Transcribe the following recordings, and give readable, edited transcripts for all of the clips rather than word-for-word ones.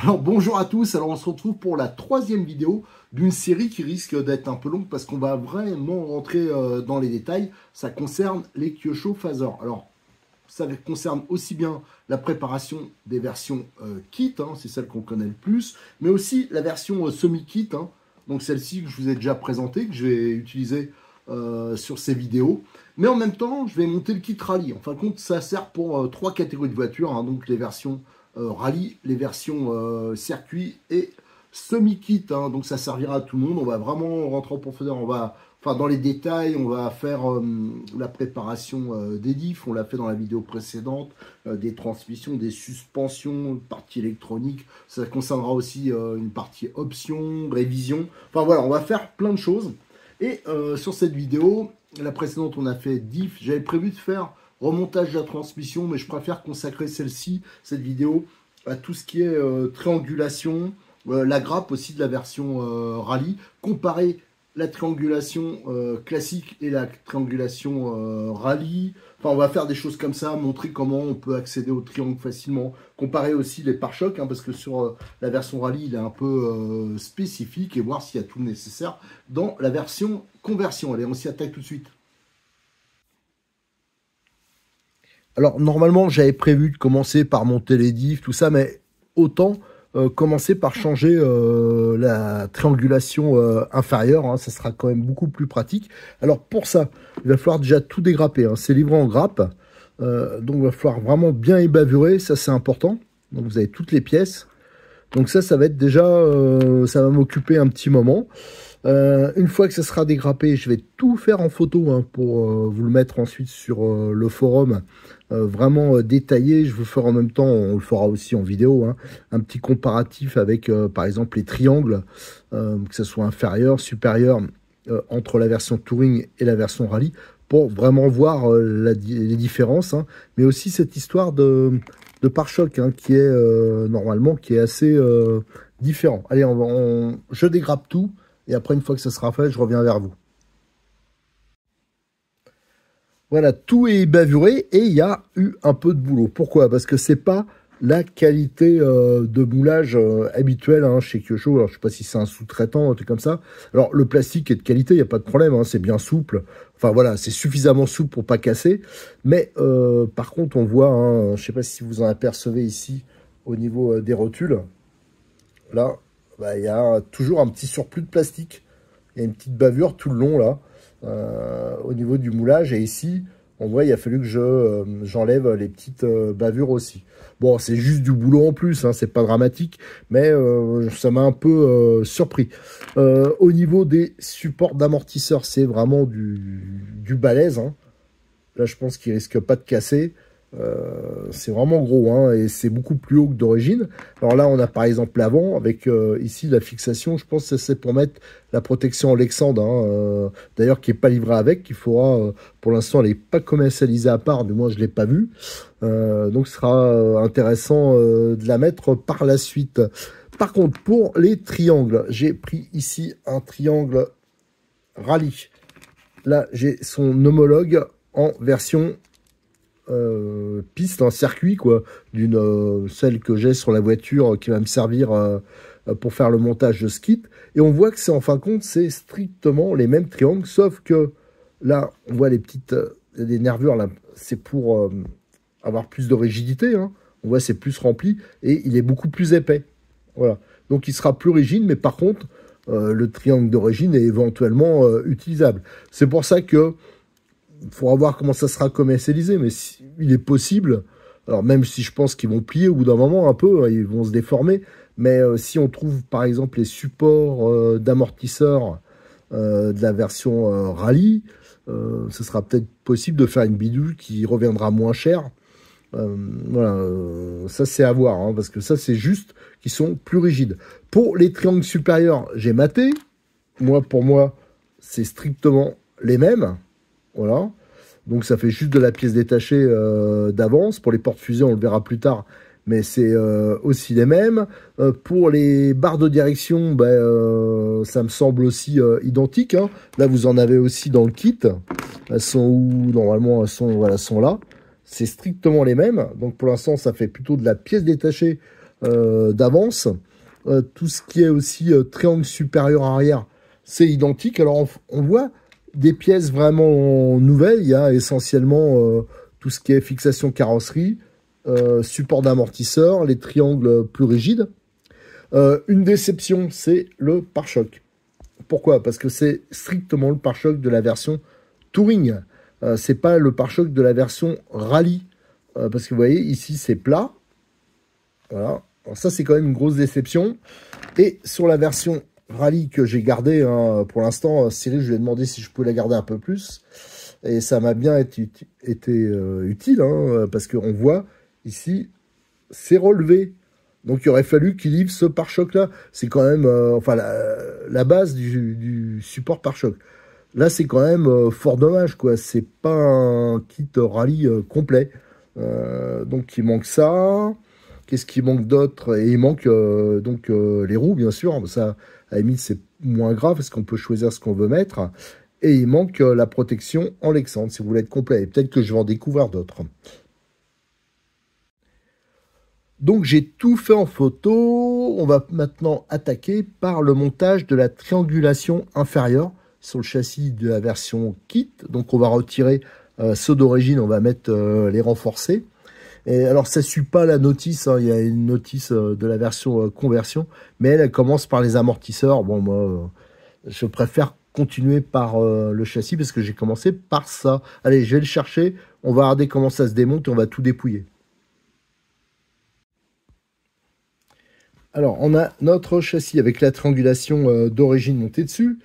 Alors bonjour à tous, alors on se retrouve pour la troisième vidéo d'une série qui risque d'être un peu longue parce qu'on va vraiment rentrer dans les détails. Ça concerne les Kyosho Phaser. Alors ça concerne aussi bien la préparation des versions kit, hein, c'est celle qu'on connaît le plus, mais aussi la version semi-kit, hein, donc celle-ci que je vous ai déjà présentée, que je vais utiliser sur ces vidéos. Mais en même temps, je vais monter le kit rallye. En fin de compte, ça sert pour trois catégories de voitures, hein, donc les versions rallye, les versions circuit et semi-kit, hein, donc ça servira à tout le monde. On va vraiment rentrer en profondeur, dans les détails, on va faire la préparation des diffs, on l'a fait dans la vidéo précédente, des transmissions, des suspensions, partie électronique, ça concernera aussi une partie option, révision, enfin voilà, on va faire plein de choses. Et sur cette vidéo, la précédente on a fait diff, j'avais prévu de faire remontage de la transmission, mais je préfère consacrer celle-ci, cette vidéo, à tout ce qui est triangulation, la grappe aussi de la version rallye, comparer la triangulation classique et la triangulation rallye. Enfin, on va faire des choses comme ça, montrer comment on peut accéder au triangle facilement, comparer aussi les pare-chocs, hein, parce que sur la version rallye, il est un peu spécifique, et voir s'il y a tout le nécessaire dans la version conversion. Allez, on s'y attaque tout de suite. Alors, normalement, j'avais prévu de commencer par monter les diffs, tout ça, mais autant commencer par changer la triangulation inférieure, hein, ça sera quand même beaucoup plus pratique. Alors, pour ça, il va falloir déjà tout dégrapper, hein. C'est livré en grappe, donc il va falloir vraiment bien ébavurer, ça c'est important. Donc, vous avez toutes les pièces. Donc ça va être déjà, ça va m'occuper un petit moment. Une fois que ça sera dégrappé, je vais tout faire en photo, hein, pour vous le mettre ensuite sur le forum, vraiment détaillé. Je vous ferai en même temps, on le fera aussi en vidéo, hein, un petit comparatif avec par exemple les triangles, que ce soit inférieur, supérieur, entre la version Touring et la version Rallye, pour vraiment voir les différences, hein, mais aussi cette histoire de pare-choc, hein, qui est normalement qui est assez différent. Allez, je dégrappe tout. Et après, une fois que ça sera fait, je reviens vers vous. Voilà, tout est bavuré et il y a eu un peu de boulot. Pourquoi? Parce que c'est pas la qualité de moulage habituelle, hein, chez Kyosho. Alors, je sais pas si c'est un sous-traitant, un truc comme ça. Alors, le plastique est de qualité, il n'y a pas de problème, hein, c'est bien souple. Enfin, voilà, c'est suffisamment souple pour pas casser. Mais, par contre, on voit, hein, je sais pas si vous en apercevez ici, au niveau des rotules. Là, bah, il y a toujours un petit surplus de plastique. Il y a une petite bavure tout le long là, au niveau du moulage. Et ici, on voit, il a fallu que j'enlève les petites bavures aussi. Bon, c'est juste du boulot en plus, hein, c'est pas dramatique, mais ça m'a un peu surpris. Au niveau des supports d'amortisseurs, c'est vraiment du balèze, hein. Là, je pense qu'il risque pas de casser. C'est vraiment gros, hein, et c'est beaucoup plus haut que d'origine. Alors là, on a par exemple l'avant avec ici la fixation. Je pense que c'est pour mettre la protection Alexandre, hein, d'ailleurs qui n'est pas livrée avec. Il faudra, pour l'instant, elle n'est pas commercialisée à part, du moins je ne l'ai pas vue. Donc ce sera intéressant de la mettre par la suite. Par contre, pour les triangles, j'ai pris ici un triangle Rallye. Là, j'ai son homologue en version piste, un circuit, quoi, d'une celle que j'ai sur la voiture qui va me servir pour faire le montage de ce kit. Et on voit que c'est, en fin de compte, c'est strictement les mêmes triangles, sauf que là, on voit les petites les nervures, là, c'est pour avoir plus de rigidité, hein. On voit c'est plus rempli et il est beaucoup plus épais. Voilà. Donc il sera plus rigide, mais par contre, le triangle d'origine est éventuellement utilisable. C'est pour ça que il faudra voir comment ça sera commercialisé, mais il est possible, alors même si je pense qu'ils vont plier au bout d'un moment un peu, ils vont se déformer, mais si on trouve par exemple les supports d'amortisseurs de la version Rallye, ce sera peut-être possible de faire une bidule qui reviendra moins cher. Voilà, ça c'est à voir, hein, parce que ça c'est juste qu'ils sont plus rigides. Pour les triangles supérieurs, j'ai maté. Pour moi, c'est strictement les mêmes. Voilà. Donc ça fait juste de la pièce détachée d'avance. Pour les portes fusées, on le verra plus tard, mais c'est aussi les mêmes. Pour les barres de direction, ça me semble aussi identique. Hein. Là, vous en avez aussi dans le kit. Elles sont où? Normalement, elles sont là. C'est strictement les mêmes. Donc pour l'instant, ça fait plutôt de la pièce détachée d'avance. Tout ce qui est aussi triangle supérieur arrière, c'est identique. Alors on voit des pièces vraiment nouvelles. Il y a essentiellement tout ce qui est fixation carrosserie, support d'amortisseur, les triangles plus rigides. Une déception, c'est le pare-choc. Pourquoi? Parce que c'est strictement le pare-choc de la version Touring. C'est pas le pare-choc de la version Rallye. Parce que vous voyez, ici, c'est plat. Voilà. Alors ça, c'est quand même une grosse déception. Et sur la version Rallye que j'ai gardée, hein, pour l'instant, Cyril, je lui ai demandé si je pouvais la garder un peu plus. Et ça m'a bien été utile, hein, parce qu'on voit ici, c'est relevé. Donc il aurait fallu qu'il livre ce pare-choc-là. C'est quand même enfin, la base du support pare-choc. Là, c'est quand même fort dommage, quoi. C'est pas un kit rallye complet. Donc il manque ça. Qu'est-ce qui manque d'autre? Et il manque les roues, bien sûr. Ça, à la limite, c'est moins grave parce qu'on peut choisir ce qu'on veut mettre. Et il manque la protection en Lexandre, si vous voulez être complet. Et peut-être que je vais en découvrir d'autres. Donc j'ai tout fait en photo. On va maintenant attaquer par le montage de la triangulation inférieure sur le châssis de la version kit. Donc on va retirer ceux d'origine, on va mettre les renforcés. Et alors ça ne suit pas la notice, hein. Il y a une notice de la version conversion, mais elle commence par les amortisseurs. Bon, moi, je préfère continuer par le châssis parce que j'ai commencé par ça. Allez, je vais le chercher, on va regarder comment ça se démonte et on va tout dépouiller. Alors, on a notre châssis avec la triangulation d'origine montée dessus.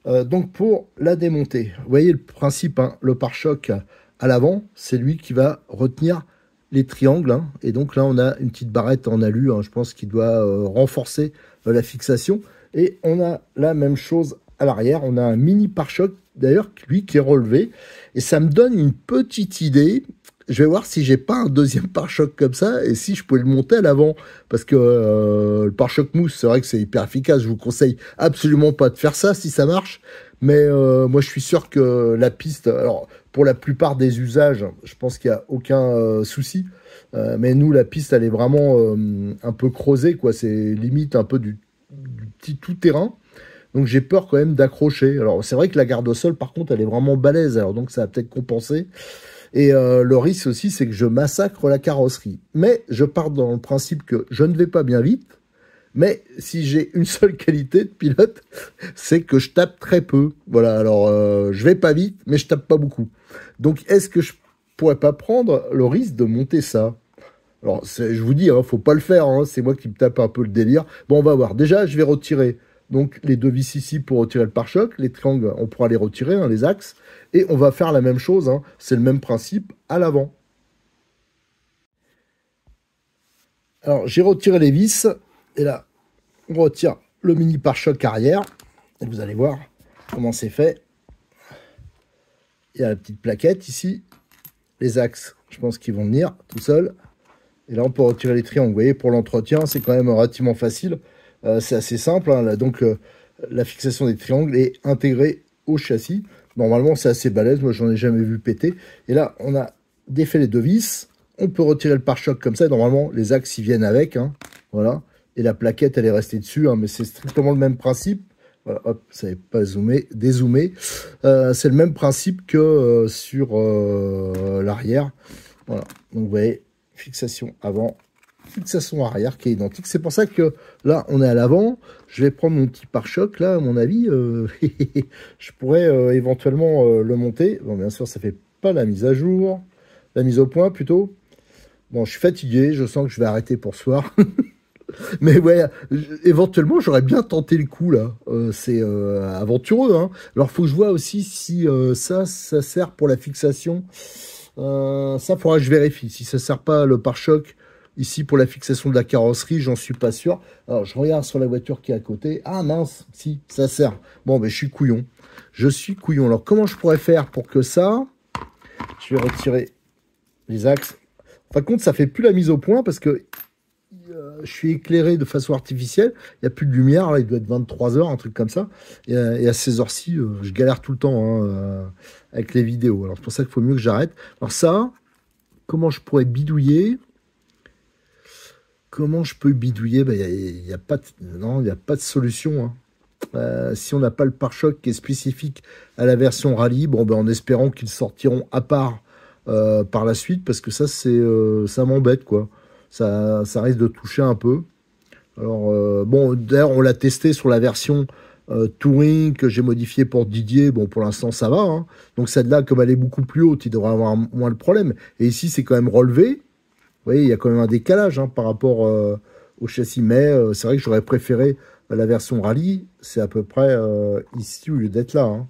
Donc, pour la démonter, vous voyez le principe, hein, le pare-choc à l'avant, c'est lui qui va retenir les triangles. Hein, et donc là, on a une petite barrette en alu, hein, je pense, qui doit renforcer la fixation. Et on a la même chose à l'arrière. On a un mini pare-choc, d'ailleurs, lui, qui est relevé. Et ça me donne une petite idée. Je vais voir si j'ai pas un deuxième pare-choc comme ça et si je pouvais le monter à l'avant. Parce que le pare-choc mousse, c'est vrai que c'est hyper efficace. Je vous conseille absolument pas de faire ça si ça marche. Mais moi, je suis sûr que la piste... Alors, pour la plupart des usages, je pense qu'il n'y a aucun souci. Mais nous, la piste, elle est vraiment un peu creusée, quoi. C'est limite un peu du petit tout-terrain. Donc, j'ai peur quand même d'accrocher. Alors, c'est vrai que la garde au sol, par contre, elle est vraiment balèze. Alors, donc, ça va peut-être compenser. Et le risque aussi, c'est que je massacre la carrosserie. Mais je pars dans le principe que je ne vais pas bien vite. Mais si j'ai une seule qualité de pilote, c'est que je tape très peu. Voilà, alors je vais pas vite, mais je tape pas beaucoup. Donc est-ce que je pourrais pas prendre le risque de monter ça? Alors je vous dis, hein, faut pas le faire, hein, c'est moi qui me tape un peu le délire. Bon, on va voir. Déjà, je vais retirer donc les deux vis ici pour retirer le pare-choc. Les triangles, on pourra les retirer, hein, les axes. Et on va faire la même chose, hein, c'est le même principe à l'avant. Alors j'ai retiré les vis. Et là, on retire le mini pare-choc arrière. Et vous allez voir comment c'est fait. Il y a la petite plaquette ici. Les axes, je pense qu'ils vont venir tout seuls. Et là, on peut retirer les triangles. Vous voyez, pour l'entretien, c'est quand même relativement facile. C'est assez simple. Hein. Là, donc, la fixation des triangles est intégrée au châssis. Normalement, c'est assez balèze. Moi, j'en ai jamais vu péter. Et là, on a défait les deux vis. On peut retirer le pare-choc comme ça. Normalement, les axes, ils viennent avec. Hein. Voilà. Et la plaquette, elle est restée dessus. Hein, mais c'est strictement le même principe. Voilà, hop, ça n'est pas zoomé, dézoomé. C'est le même principe que sur l'arrière. Voilà. Donc, vous voyez, fixation avant, fixation arrière qui est identique. C'est pour ça que là, on est à l'avant. Je vais prendre mon petit pare-choc, là, à mon avis. Je pourrais éventuellement le monter. Bon, bien sûr, ça fait pas la mise à jour. La mise au point, plutôt. Bon, je suis fatigué. Je sens que je vais arrêter pour ce soir. Mais ouais, éventuellement, j'aurais bien tenté le coup, là. C'est aventureux, hein. Alors, faut que je vois aussi si ça sert pour la fixation. Ça, faudra que je vérifie. Si ça sert pas le pare-choc, Ici, pour la fixation de la carrosserie, j'en suis pas sûr. Alors, je regarde sur la voiture qui est à côté. Ah mince, si, ça sert. Bon, ben, je suis couillon. Je suis couillon. Alors, comment je pourrais faire pour que ça... Je vais retirer les axes. Par contre, ça fait plus la mise au point parce que je suis éclairé de façon artificielle. Il n'y a plus de lumière. Là, il doit être 23 h, un truc comme ça. Et à ces heures-ci, je galère tout le temps avec les vidéos. Alors, c'est pour ça qu'il faut mieux que j'arrête. Alors ça, comment je pourrais bidouiller? Comment je peux bidouiller? Ben, il y a pas de... Non, il n'y a pas de solution. Si on n'a pas le pare-choc qui est spécifique à la version rallye, bon, ben, en espérant qu'ils sortiront à part par la suite, parce que ça, ça m'embête, quoi. Ça risque de toucher un peu. Alors, bon, d'ailleurs, on l'a testé sur la version Touring que j'ai modifiée pour Didier. Bon, pour l'instant, ça va. Hein. Donc, celle-là, comme elle est beaucoup plus haute, il devrait avoir moins le problème. Et ici, c'est quand même relevé. Vous voyez, il y a quand même un décalage par rapport au châssis. Mais c'est vrai que j'aurais préféré la version rallye. C'est à peu près ici au lieu d'être là. Hein.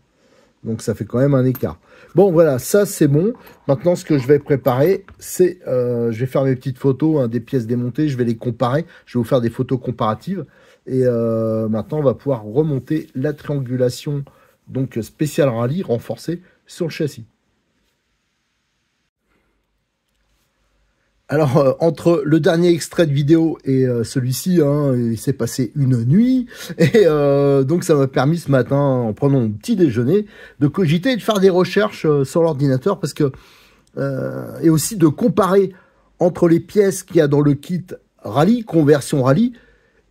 Donc, ça fait quand même un écart. Bon, voilà, ça, c'est bon. Maintenant, ce que je vais préparer, c'est... je vais faire mes petites photos des pièces démontées. Je vais les comparer. Je vais vous faire des photos comparatives. Et maintenant, on va pouvoir remonter la triangulation donc spéciale rallye renforcée sur le châssis. Alors, entre le dernier extrait de vidéo et celui-ci, il s'est passé une nuit. Et donc, ça m'a permis ce matin, en prenant mon petit déjeuner, de cogiter et de faire des recherches sur l'ordinateur. Parce que et aussi de comparer entre les pièces qu'il y a dans le kit rallye, conversion rallye,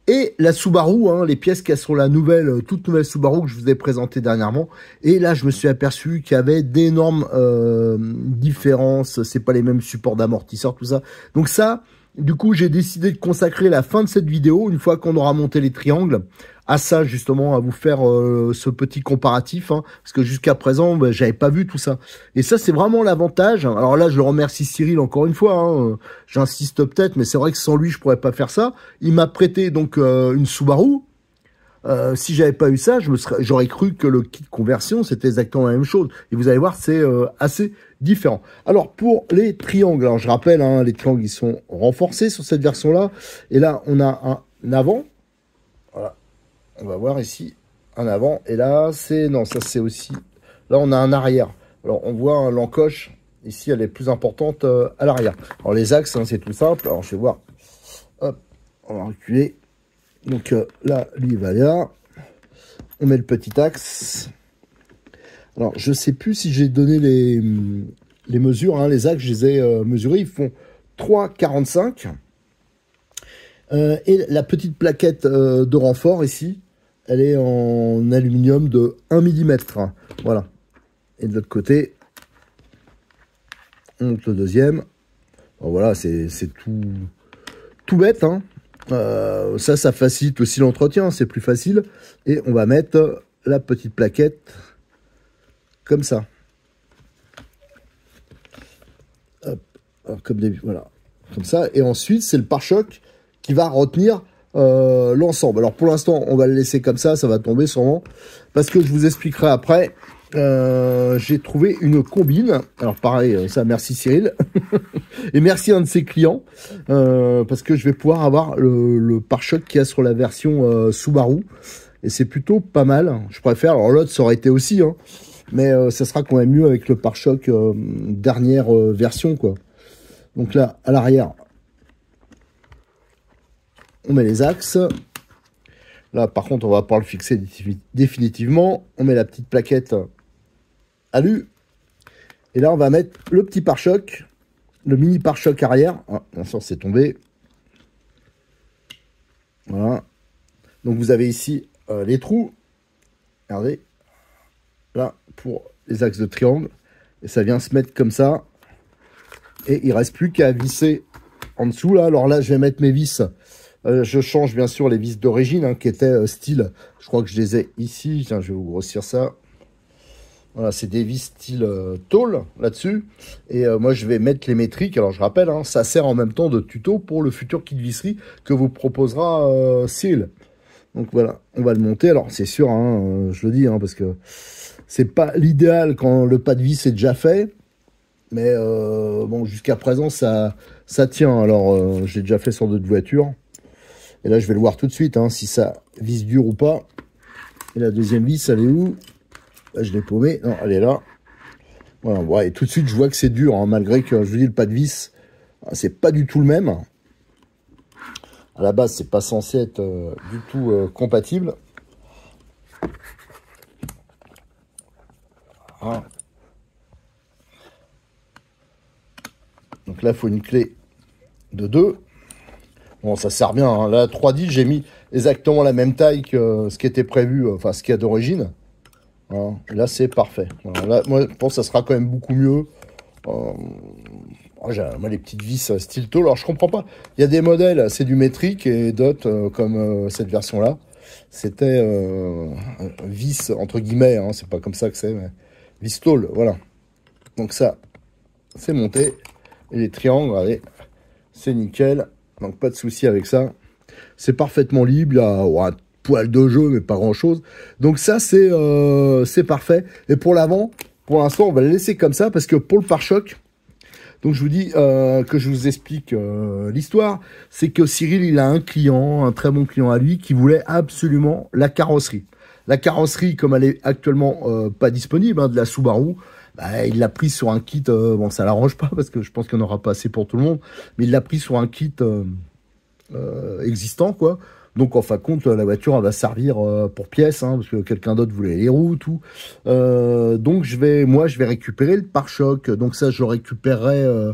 et la Subaru, les pièces qu'il y a sur la toute nouvelle Subaru que je vous ai présentée dernièrement. Et là, je me suis aperçu qu'il y avait d'énormes différences. C'est pas les mêmes supports d'amortisseurs, tout ça. Donc ça, du coup, j'ai décidé de consacrer la fin de cette vidéo, une fois qu'on aura monté les triangles, à ça, justement, à vous faire ce petit comparatif. Parce que jusqu'à présent, j'avais pas vu tout ça. Et ça, c'est vraiment l'avantage. Alors là, je remercie Cyril encore une fois. J'insiste peut-être, mais c'est vrai que sans lui, je pourrais pas faire ça. Il m'a prêté donc une Subaru. Si j'avais pas eu ça, j'aurais cru que le kit conversion, c'était exactement la même chose. Et vous allez voir, c'est assez différent. Alors, pour les triangles, alors je rappelle, les triangles, ils sont renforcés sur cette version-là. Et là, on a un avant. Voilà. On va voir ici un avant. Et là, non, ça c'est aussi... Là, on a un arrière. Alors, on voit l'encoche. Ici, elle est plus importante à l'arrière. Alors, les axes, c'est tout simple. Alors, je vais voir. Hop, on va reculer. Donc là, lui, il va là. On met le petit axe. Alors, je ne sais plus si j'ai donné les mesures. Les axes, je les ai mesurés. Ils font 3,45. Et la petite plaquette de renfort, ici, elle est en aluminium de 1 mm. Voilà. Et de l'autre côté, on monte le deuxième. Bon, voilà, c'est tout bête, ça facilite aussi l'entretien, c'est plus facile. Et on va mettre la petite plaquette comme ça. Hop, alors, voilà, comme ça. Et ensuite, c'est le pare-choc qui va retenir l'ensemble. Alors pour l'instant, on va le laisser comme ça va tomber sûrement. Parce que je vous expliquerai après. J'ai trouvé une combine. Alors pareil, ça merci Cyril. Et merci à un de ses clients. Parce que je vais pouvoir avoir le pare-choc qu'il y a sur la version Subaru. Et c'est plutôt pas mal. Je préfère. Alors l'autre, ça aurait été aussi. Mais ça sera quand même mieux avec le pare-choc dernière version, quoi. Donc là, à l'arrière, on met les axes. Là, par contre, on va pas le fixer définitivement. On met la petite plaquette alu. Et là, on va mettre le petit pare-choc, le mini pare-choc arrière. Ah, bien sûr, c'est tombé. Voilà. Donc, vous avez ici les trous. Regardez. Là, pour les axes de triangle. Et ça vient se mettre comme ça. Et il ne reste plus qu'à visser en dessous. Là. Alors là, je vais mettre mes vis. Je change bien sûr les vis d'origine qui étaient style. Je crois que je les ai ici. Tiens, je vais vous grossir ça. Voilà, c'est des vis style tôle là-dessus. Et moi, je vais mettre les métriques. Alors, je rappelle, ça sert en même temps de tuto pour le futur kit visserie que vous proposera Cyril. Donc voilà, on va le monter. Alors, c'est sûr, je le dis, parce que c'est pas l'idéal quand le pas de vis est déjà fait. Mais bon, jusqu'à présent, ça tient. Alors, j'ai déjà fait sur d'autres voitures. Et là, je vais le voir tout de suite, hein, si ça vis dur ou pas. Et la deuxième vis, elle est où? Là, je l'ai paumée. Non, elle est là. Voilà, ouais, et tout de suite, je vois que c'est dur, hein, malgré que, je vous dis, le pas de vis, c'est pas du tout le même. À la base, c'est pas censé être du tout compatible. Ah. Donc là, il faut une clé de 2. Bon, ça sert bien, hein. Là, 310, j'ai mis exactement la même taille que ce qui était prévu, enfin, ce qu'il y a d'origine. Voilà. Et là, c'est parfait. Voilà. Là, moi, je pense que ça sera quand même beaucoup mieux. Moi, les petites vis style tôle, alors je comprends pas. Il y a des modèles, c'est du métrique, et d'autres, comme cette version-là, c'était vis, entre guillemets, hein, c'est pas comme ça que c'est, mais vis tôle, voilà. Donc ça, c'est monté. Et les triangles, regardez, c'est nickel. Donc pas de souci avec ça. C'est parfaitement libre, il y a un poil de jeu, mais pas grand-chose. Donc ça, c'est parfait. Et pour l'avant, pour l'instant, on va le laisser comme ça, parce que pour le pare-choc, donc je vous dis que je vous explique l'histoire, c'est que Cyril, il a un client, un très bon client à lui, qui voulait absolument la carrosserie. La carrosserie, comme elle est actuellement pas disponible, hein, de la Subaru, bah, il l'a pris sur un kit, bon ça l'arrange pas, parce que je pense qu'il n'y en aura pas assez pour tout le monde, mais il l'a pris sur un kit existant, quoi. Donc, en fin de compte, la voiture, elle va servir pour pièces, hein, parce que quelqu'un d'autre voulait les roues, tout. Donc, moi, je vais récupérer le pare-choc. Donc, ça, je le récupérerai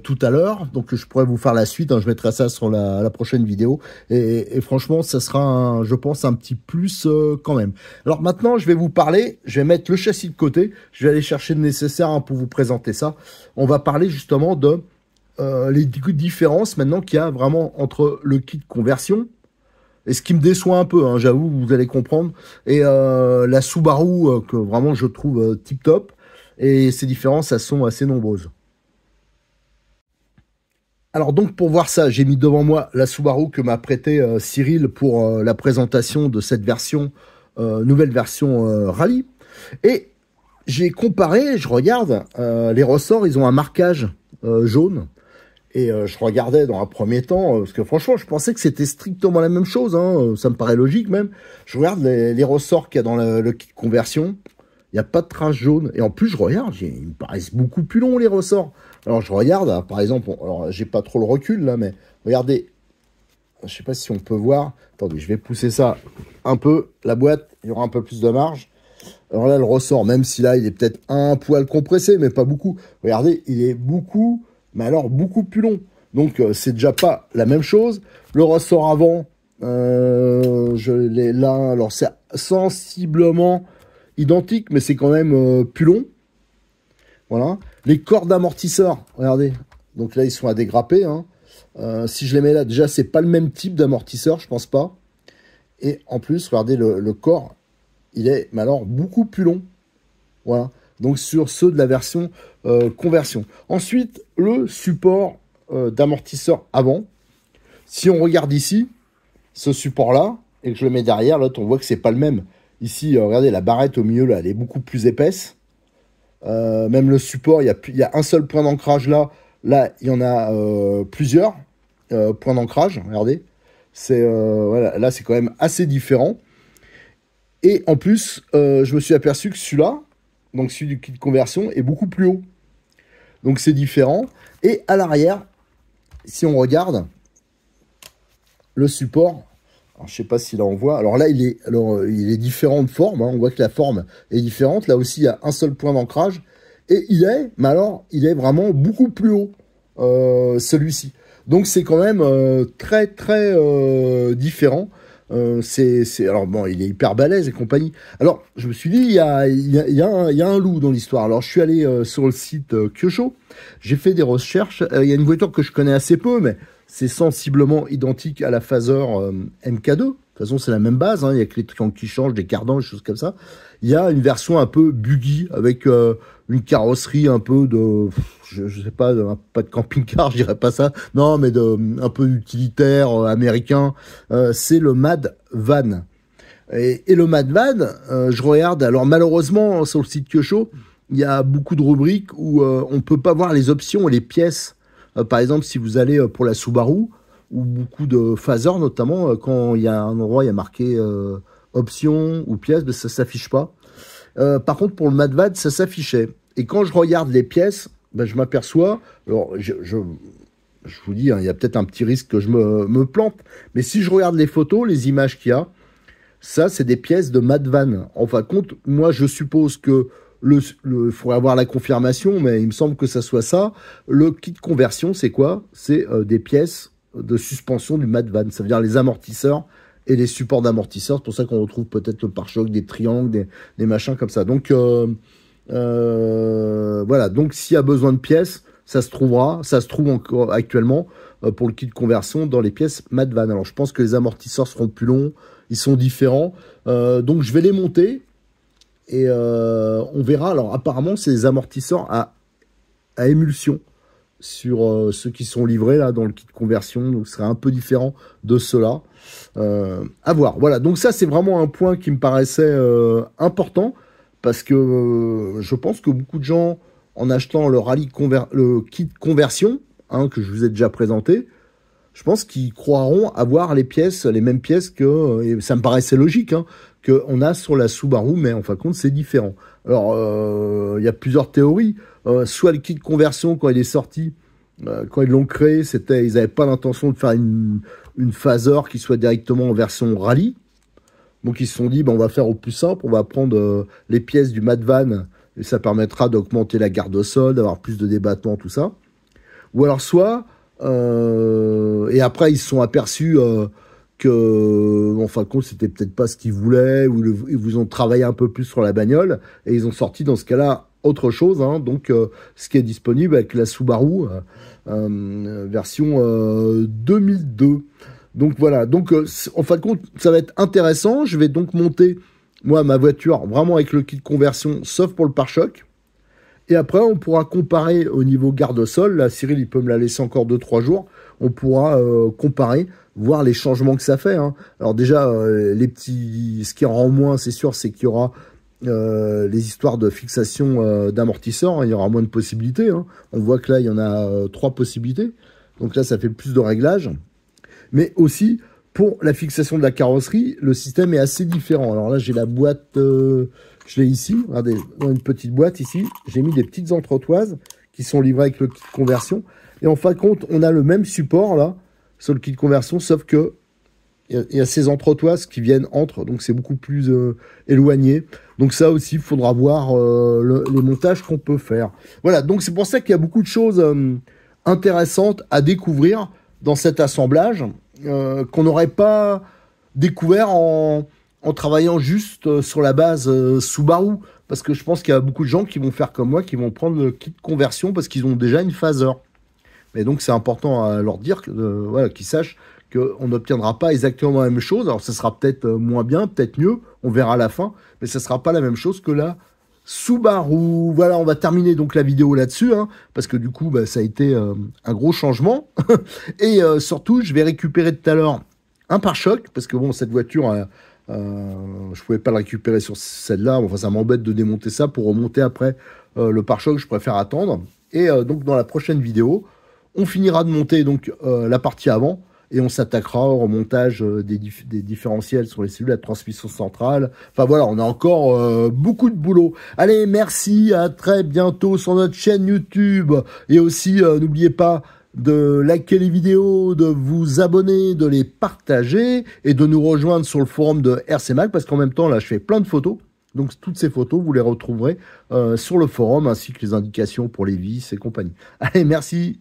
tout à l'heure. Donc, je pourrais vous faire la suite, hein. Je mettrai ça sur la prochaine vidéo. Et franchement, ça sera, je pense, un petit plus quand même. Alors, maintenant, je vais vous parler. Je vais mettre le châssis de côté. Je vais aller chercher le nécessaire, hein, pour vous présenter ça. On va parler justement de les différences maintenant qu'il y a vraiment entre le kit conversion, et ce qui me déçoit un peu, hein, j'avoue, vous allez comprendre, et la Subaru que vraiment je trouve tip top, et ces différences, elles sont assez nombreuses. Alors donc pour voir ça, j'ai mis devant moi la Subaru que m'a prêté Cyril pour la présentation de cette version, nouvelle version rallye, et j'ai comparé, je regarde, les ressorts, ils ont un marquage jaune. Et je regardais dans un premier temps, parce que franchement, je pensais que c'était strictement la même chose, hein, ça me paraît logique même. Je regarde les ressorts qu'il y a dans le kit conversion, il n'y a pas de trace jaune. Et en plus, je regarde, ils me paraissent beaucoup plus longs les ressorts. Alors je regarde, par exemple, alors j'ai pas trop le recul là, mais regardez, je sais pas si on peut voir. Attendez, je vais pousser ça un peu, la boîte, il y aura un peu plus de marge. Alors là, le ressort, même si là, il est peut-être un poil compressé, mais pas beaucoup. Regardez, il est beaucoup... mais alors beaucoup plus long. Donc c'est déjà pas la même chose. Le ressort avant, je l'ai là, alors c'est sensiblement identique, mais c'est quand même plus long. Voilà. Les cordes d'amortisseur, regardez. Donc là, ils sont à dégrapper, hein. Si je les mets là, déjà, c'est pas le même type d'amortisseur, je pense pas. Et en plus, regardez, le corps, il est, mais alors, beaucoup plus long. Voilà. Donc sur ceux de la version conversion. Ensuite, le support d'amortisseur avant. Si on regarde ici, ce support-là, et que je le mets derrière, là, on voit que c'est pas le même. Ici, regardez, la barrette au milieu, là, elle est beaucoup plus épaisse. Même le support, il y a un seul point d'ancrage là. Là, il y en a plusieurs points d'ancrage. Regardez. Voilà, là, c'est quand même assez différent. Et en plus, je me suis aperçu que celui-là, donc celui du kit de conversion, est beaucoup plus haut. Donc c'est différent. Et à l'arrière, si on regarde le support, alors, je ne sais pas si là on voit, alors là il est différent de forme, hein, on voit que la forme est différente. Là aussi il y a un seul point d'ancrage. Et il est vraiment beaucoup plus haut, celui-ci. Donc c'est quand même très très différent. Alors bon, il est hyper balèze et compagnie. Alors, je me suis dit, il y a un loup dans l'histoire. Alors, je suis allé sur le site Kyosho. J'ai fait des recherches. Il y a une voiture que je connais assez peu, mais c'est sensiblement identique à la Phaser MK2. De toute façon, c'est la même base, hein. Il y a que les triangles qui changent, des cardans, des choses comme ça. Il y a une version un peu buggy, avec une carrosserie un peu de... Je sais pas, pas de camping-car, je dirais pas ça. Non, mais un peu utilitaire, américain. C'est le Mad Van. Et le Mad Van, je regarde, alors malheureusement, sur le site Kyosho, il y a beaucoup de rubriques où on ne peut pas voir les options et les pièces. Par exemple, si vous allez pour la Subaru, ou beaucoup de phasers notamment, quand il y a un endroit, il y a marqué options ou pièces, ben, ça ne s'affiche pas. Par contre, pour le Madvad, ça s'affichait. Et quand je regarde les pièces, ben, je m'aperçois, alors je vous dis, hein, il y a peut-être un petit risque que je me plante, mais si je regarde les photos, les images qu'il y a, ça, c'est des pièces de Madvan. En fin de compte, moi, je suppose que il faudrait avoir la confirmation, mais il me semble que ça soit ça. Le kit conversion, c'est quoi? C'est des pièces de suspension du Madvan. Ça veut dire les amortisseurs et les supports d'amortisseurs. C'est pour ça qu'on retrouve peut-être le pare-choc, des triangles, des machins comme ça. Donc, voilà. Donc, s'il y a besoin de pièces, ça se trouvera. Ça se trouve encore actuellement pour le kit conversion dans les pièces Madvan. Alors, je pense que les amortisseurs seront plus longs. Ils sont différents. Donc, je vais les monter. Et on verra. Alors, apparemment, c'est des amortisseurs à émulsion sur ceux qui sont livrés là dans le kit conversion. Donc, ce serait un peu différent de ceux-là. À voir. Voilà. Donc, ça, c'est vraiment un point qui me paraissait important parce que je pense que beaucoup de gens, en achetant le kit conversion, hein, que je vous ai déjà présenté, je pense qu'ils croiront avoir les mêmes pièces que, et ça me paraissait logique, hein, qu'on a sur la Subaru, mais en fin de compte, c'est différent. Alors, il y a plusieurs théories. Soit le kit conversion, quand il est sorti, quand ils l'ont créé, ils n'avaient pas l'intention de faire une phaser qui soit directement en version rallye. Donc, ils se sont dit, ben, on va faire au plus simple, on va prendre les pièces du Madvan, et ça permettra d'augmenter la garde au sol, d'avoir plus de débattement, tout ça. Ou alors, soit... et après, ils se sont aperçus que, en fin de compte, c'était peut-être pas ce qu'ils voulaient, ou ils vous ont travaillé un peu plus sur la bagnole, et ils ont sorti dans ce cas-là autre chose, hein, donc ce qui est disponible avec la Subaru version 2002. Donc voilà, donc en fin de compte, ça va être intéressant. Je vais donc monter, moi, ma voiture vraiment avec le kit conversion, sauf pour le pare-choc. Et après, on pourra comparer au niveau garde-sol. Là, Cyril, il peut me la laisser encore 2-3 jours. On pourra comparer, voir les changements que ça fait. Hein. Alors déjà, ce qui rend moins, c'est sûr, c'est qu'il y aura les histoires de fixation d'amortisseurs. Hein. Il y aura moins de possibilités. Hein. On voit que là, il y en a 3 possibilités. Donc là, ça fait plus de réglages. Mais aussi, pour la fixation de la carrosserie, le système est assez différent. Alors là, j'ai la boîte... je l'ai ici, regardez, dans une petite boîte ici, j'ai mis des petites entretoises qui sont livrées avec le kit conversion. Et en fin de compte, on a le même support là, sur le kit conversion, sauf que il y a ces entretoises qui viennent entre, donc c'est beaucoup plus éloigné. Donc ça aussi, il faudra voir les montages qu'on peut faire. Voilà, donc c'est pour ça qu'il y a beaucoup de choses intéressantes à découvrir dans cet assemblage qu'on n'aurait pas découvert en travaillant juste sur la base Subaru, parce que je pense qu'il y a beaucoup de gens qui vont faire comme moi, qui vont prendre le kit conversion parce qu'ils ont déjà une phaser. Mais donc c'est important à leur dire voilà, qu'ils sachent qu'on n'obtiendra pas exactement la même chose. Alors ça sera peut-être moins bien, peut-être mieux, on verra à la fin, mais ça sera pas la même chose que la Subaru. Voilà, on va terminer donc la vidéo là-dessus, hein, parce que du coup, bah, ça a été un gros changement. Et surtout, je vais récupérer tout à l'heure un pare-choc, parce que bon, cette voiture... je pouvais pas le récupérer sur celle-là. Enfin, ça m'embête de démonter ça pour remonter après le pare-choc. Je préfère attendre. Et donc, dans la prochaine vidéo, on finira de monter donc la partie avant et on s'attaquera au remontage des différentiels sur les cellules à transmission centrale. Enfin voilà, on a encore beaucoup de boulot. Allez, merci, à très bientôt sur notre chaîne YouTube. Et aussi, n'oubliez pas de liker les vidéos, de vous abonner, de les partager et de nous rejoindre sur le forum de RC Mag parce qu'en même temps, là, je fais plein de photos. Donc, toutes ces photos, vous les retrouverez sur le forum ainsi que les indications pour les vis et compagnie. Allez, merci.